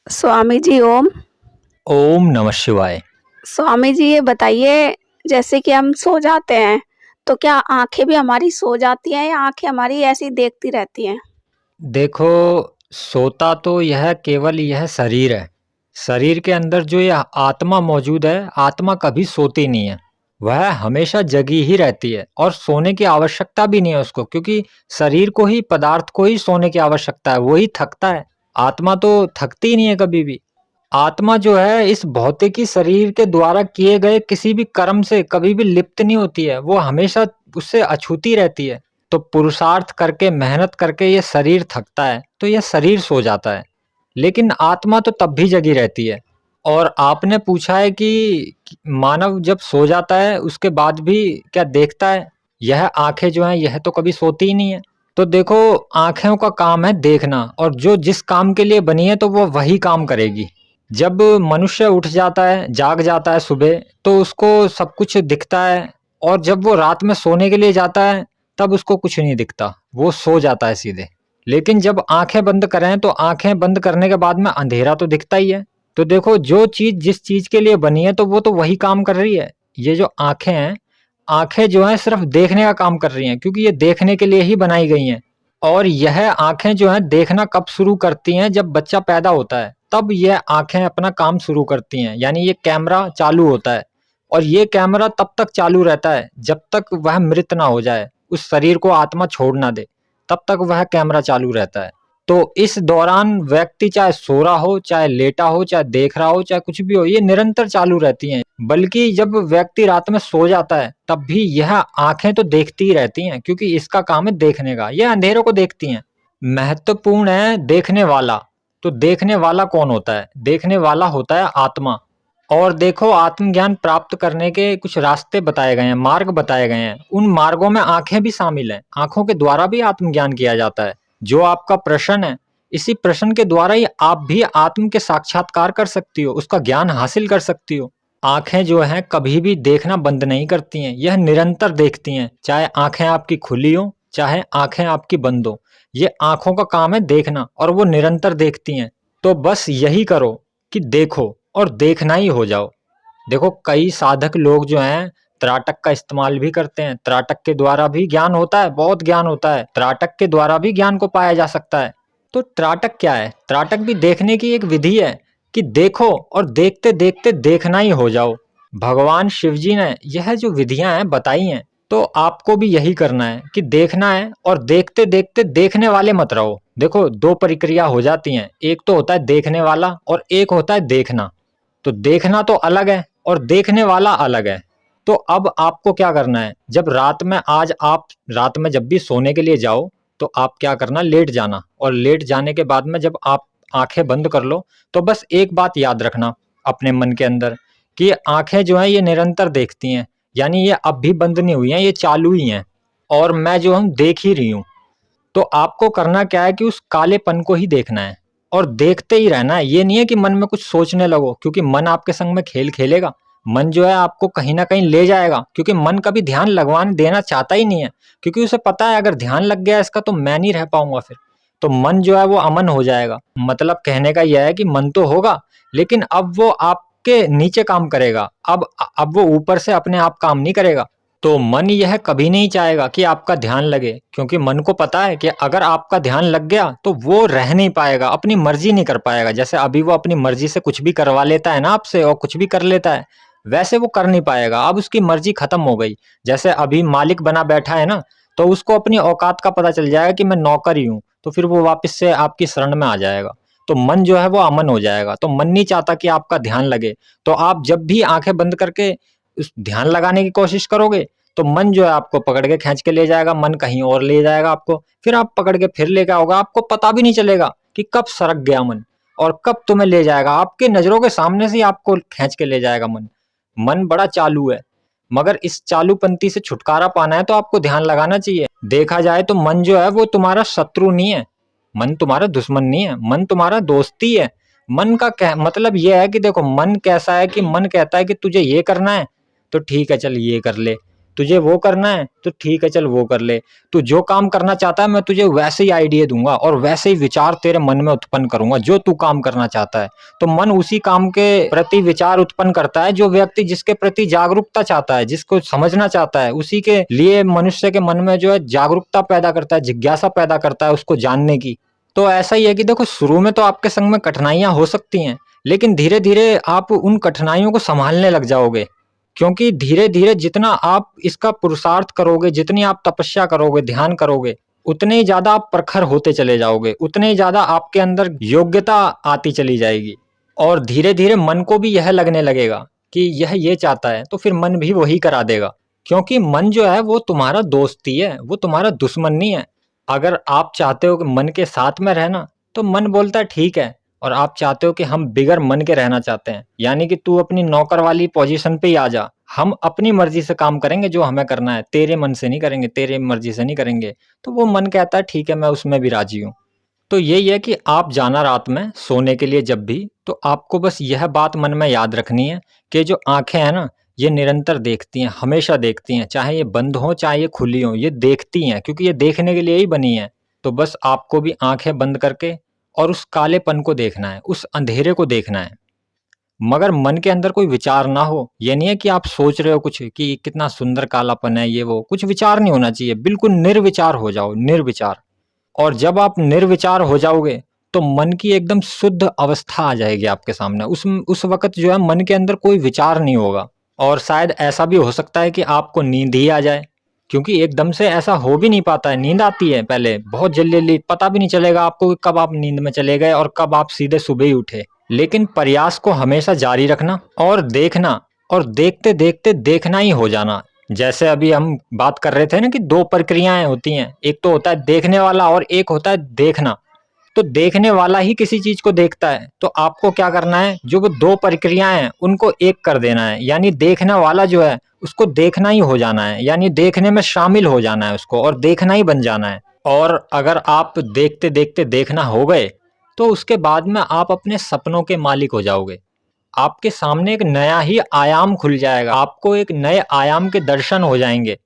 स्वामी जी ओम। ओम नमः शिवाय। स्वामी जी ये बताइए, जैसे कि हम सो जाते हैं तो क्या आंखें भी हमारी सो जाती हैं या आंखें हमारी ऐसी ही देखती रहती हैं? देखो, सोता तो यह केवल यह शरीर है। शरीर के अंदर जो यह आत्मा मौजूद है, आत्मा कभी सोती नहीं है। वह हमेशा जगी ही रहती है और सोने की आवश्यकता भी नहीं है उसको, क्योंकि शरीर को ही, पदार्थ को ही सोने की आवश्यकता है, वही थकता है। आत्मा तो थकती ही नहीं है कभी भी। आत्मा जो है इस भौतिकी शरीर के द्वारा किए गए किसी भी कर्म से कभी भी लिप्त नहीं होती है, वो हमेशा उससे अछूती रहती है। तो पुरुषार्थ करके, मेहनत करके ये शरीर थकता है तो यह शरीर सो जाता है, लेकिन आत्मा तो तब भी जगी रहती है। और आपने पूछा है कि मानव जब सो जाता है उसके बाद भी क्या देखता है? यह आंखें जो हैं यह तो कभी सोती ही नहीं है। तो देखो, आंखों का काम है देखना, और जो जिस काम के लिए बनी है तो वो वही काम करेगी। जब मनुष्य उठ जाता है, जाग जाता है सुबह, तो उसको सब कुछ दिखता है, और जब वो रात में सोने के लिए जाता है तब उसको कुछ नहीं दिखता, वो सो जाता है सीधे। लेकिन जब आंखें बंद करें तो आंखें बंद करने के बाद में अंधेरा तो दिखता ही है। तो देखो, जो चीज जिस चीज के लिए बनी है तो वो तो वही काम कर रही है। ये जो आंखें हैं, आंखें जो हैं सिर्फ देखने का काम कर रही हैं, क्योंकि ये देखने के लिए ही बनाई गई हैं। और यह आंखें जो हैं देखना कब शुरू करती हैं? जब बच्चा पैदा होता है तब यह आंखें अपना काम शुरू करती हैं, यानी ये कैमरा चालू होता है। और ये कैमरा तब तक चालू रहता है जब तक वह मृत ना हो जाए, उस शरीर को आत्मा छोड़ ना दे, तब तक वह कैमरा चालू रहता है। तो इस दौरान व्यक्ति चाहे सो रहा हो, चाहे लेटा हो, चाहे देख रहा हो, चाहे कुछ भी हो, ये निरंतर चालू रहती हैं। बल्कि जब व्यक्ति रात में सो जाता है तब भी यह आंखें तो देखती ही रहती हैं, क्योंकि इसका काम है देखने का, ये अंधेरों को देखती हैं। महत्वपूर्ण है देखने वाला। तो देखने वाला कौन होता है? देखने वाला होता है आत्मा। और देखो, आत्मज्ञान प्राप्त करने के कुछ रास्ते बताए गए हैं, मार्ग बताए गए हैं। उन मार्गों में आंखें भी शामिल हैं। आंखों के द्वारा भी आत्मज्ञान किया जाता है। जो आपका प्रश्न है, इसी प्रश्न के द्वारा ही आप भी आत्म के साक्षात्कार कर सकती हो, उसका ज्ञान हासिल कर सकती हो। आंखें जो हैं कभी भी देखना बंद नहीं करती हैं, यह निरंतर देखती हैं, चाहे आंखें आपकी खुली हो, चाहे आंखें आपकी बंद हो। ये आंखों का काम है देखना, और वो निरंतर देखती हैं। तो बस यही करो कि देखो और देखना ही हो जाओ। देखो, कई साधक लोग जो हैं त्राटक का इस्तेमाल भी करते हैं। त्राटक के द्वारा भी ज्ञान होता है, बहुत ज्ञान होता है। त्राटक के द्वारा भी ज्ञान को पाया जा सकता है। तो त्राटक क्या है? त्राटक भी देखने की एक विधि है कि देखो और देखते देखते देखना ही हो जाओ। भगवान शिव जी ने यह जो विधियां हैं बताई हैं, तो आपको भी यही करना है कि देखना है, और देखते देखते देखने वाले मत रहो। देखो, दो प्रक्रिया हो जाती हैं, एक तो होता है देखने वाला और एक होता है देखना। तो देखना तो अलग है और देखने वाला अलग है। तो अब आपको क्या करना है? जब रात में, आज आप रात में जब भी सोने के लिए जाओ तो आप क्या करना, लेट जाना, और लेट जाने के बाद में जब आप आंखें बंद कर लो तो बस एक बात याद रखना अपने मन के अंदर, कि ये आंखें जो हैं ये निरंतर देखती हैं, यानी ये अब भी बंद नहीं हुई हैं, ये चालू ही हैं, और मैं जो हूँ देख ही रही हूँ। तो आपको करना क्या है कि उस कालेपन को ही देखना है और देखते ही रहना है। ये नहीं है कि मन में कुछ सोचने लगो, क्योंकि मन आपके संग में खेल खेलेगा। मन जो है आपको कहीं ना कहीं ले जाएगा, क्योंकि मन कभी ध्यान लगवाने देना चाहता ही नहीं है, क्योंकि उसे पता है अगर ध्यान लग गया इसका तो मैं नहीं रह पाऊंगा फिर। तो मन जो है वो अमन हो जाएगा। मतलब कहने का यह है कि मन तो होगा, लेकिन अब वो आपके नीचे काम करेगा। अब वो ऊपर से अपने आप काम नहीं करेगा। तो मन यह कभी नहीं चाहेगा कि आपका ध्यान लगे, क्योंकि मन को पता है कि अगर आपका ध्यान लग गया तो वो रह नहीं पाएगा, अपनी मर्जी नहीं कर पाएगा। जैसे अभी वो अपनी मर्जी से कुछ भी करवा लेता है ना आपसे, और कुछ भी कर लेता है, वैसे वो कर नहीं पाएगा। अब उसकी मर्जी खत्म हो गई। जैसे अभी मालिक बना बैठा है ना, तो उसको अपनी औकात का पता चल जाएगा कि मैं नौकर ही हूँ, तो फिर वो वापस से आपकी शरण में आ जाएगा। तो मन जो है वो अमन हो जाएगा। तो मन नहीं चाहता कि आपका ध्यान लगे। तो आप जब भी आंखें बंद करके उस ध्यान लगाने की कोशिश करोगे तो मन जो है आपको पकड़ के खींच के ले जाएगा, मन कहीं और ले जाएगा आपको, फिर आप पकड़ के फिर लेके आओगे। आपको पता भी नहीं चलेगा कि कब सरक गया मन और कब तुम्हें ले जाएगा। आपके नजरों के सामने से ही आपको खींच के ले जाएगा मन। मन बड़ा चालू है, मगर इस चालूपंथी से छुटकारा पाना है तो आपको ध्यान लगाना चाहिए। देखा जाए तो मन जो है वो तुम्हारा शत्रु नहीं है, मन तुम्हारा दुश्मन नहीं है, मन तुम्हारा दोस्ती है। मन का मतलब यह है कि देखो, मन कैसा है कि मन कहता है कि तुझे ये करना है तो ठीक है, चल ये कर ले। तुझे वो करना है तो ठीक है, चल वो कर ले। तू जो काम करना चाहता है मैं तुझे वैसे ही आइडिया दूंगा और वैसे ही विचार तेरे मन में उत्पन्न करूंगा जो तू काम करना चाहता है। तो मन उसी काम के प्रति विचार उत्पन्न करता है जो व्यक्ति जिसके प्रति जागरूकता चाहता है, जिसको समझना चाहता है, उसी के लिए मनुष्य के मन में जो है जागरूकता पैदा करता है, जिज्ञासा पैदा करता है उसको जानने की। तो ऐसा ही है कि देखो, शुरू में तो आपके संग में कठिनाइयां हो सकती हैं, लेकिन धीरे धीरे आप उन कठिनाइयों को संभालने लग जाओगे। क्योंकि धीरे धीरे जितना आप इसका पुरुषार्थ करोगे, जितनी आप तपस्या करोगे, ध्यान करोगे, उतने ही ज्यादा आप प्रखर होते चले जाओगे, उतने ही ज्यादा आपके अंदर योग्यता आती चली जाएगी। और धीरे धीरे मन को भी यह लगने लगेगा कि यह ये चाहता है, तो फिर मन भी वही करा देगा। क्योंकि मन जो है वो तुम्हारा दोस्त ही है, वो तुम्हारा दुश्मन नहीं है। अगर आप चाहते हो कि मन के साथ में रहना, तो मन बोलता है ठीक है, और आप चाहते हो कि हम बिगर मन के रहना चाहते हैं, यानी कि तू अपनी नौकर वाली पोजीशन पे ही आ जा, हम अपनी मर्जी से काम करेंगे, जो हमें करना है तेरे मन से नहीं करेंगे, तेरे मर्जी से नहीं करेंगे। तो वो मन कहता है ठीक है, मैं उसमें भी राजी हूँ। तो यही है कि आप जाना रात में सोने के लिए जब भी, तो आपको बस यह बात मन में याद रखनी है कि जो आंखें हैं ना, ये निरंतर देखती हैं, हमेशा देखती हैं, चाहे ये बंद हो चाहे ये खुली हो, ये देखती हैं, क्योंकि ये देखने के लिए ही बनी है। तो बस आपको भी आंखें बंद करके और उस कालेपन को देखना है, उस अंधेरे को देखना है। मगर मन के अंदर कोई विचार ना हो। ये नहीं है कि आप सोच रहे हो कुछ कि कितना सुंदर कालापन है, ये वो कुछ विचार नहीं होना चाहिए, बिल्कुल निर्विचार हो जाओ, निर्विचार। और जब आप निर्विचार हो जाओगे तो मन की एकदम शुद्ध अवस्था आ जाएगी आपके सामने। उस वक्त जो है मन के अंदर कोई विचार नहीं होगा। और शायद ऐसा भी हो सकता है कि आपको नींद ही आ जाए, क्योंकि एकदम से ऐसा हो भी नहीं पाता है। नींद आती है पहले बहुत जल्दी जल्दी, पता भी नहीं चलेगा आपको कि कब आप नींद में चले गए और कब आप सीधे सुबह ही उठे। लेकिन प्रयास को हमेशा जारी रखना और देखना, और देखते देखते देखना ही हो जाना। जैसे अभी हम बात कर रहे थे ना कि दो प्रक्रियाएं होती हैं, एक तो होता है देखने वाला और एक होता है देखना। तो देखने वाला ही किसी चीज को देखता है, तो आपको क्या करना है, जो वो दो प्रक्रियाएं हैं उनको एक कर देना है, यानी देखने वाला जो है उसको देखना ही हो जाना है, यानी देखने में शामिल हो जाना है उसको, और देखना ही बन जाना है। और अगर आप देखते देखते देखना हो गए, तो उसके बाद में आप अपने सपनों के मालिक हो जाओगे। आपके सामने एक नया ही आयाम खुल जाएगा, आपको एक नए आयाम के दर्शन हो जाएंगे।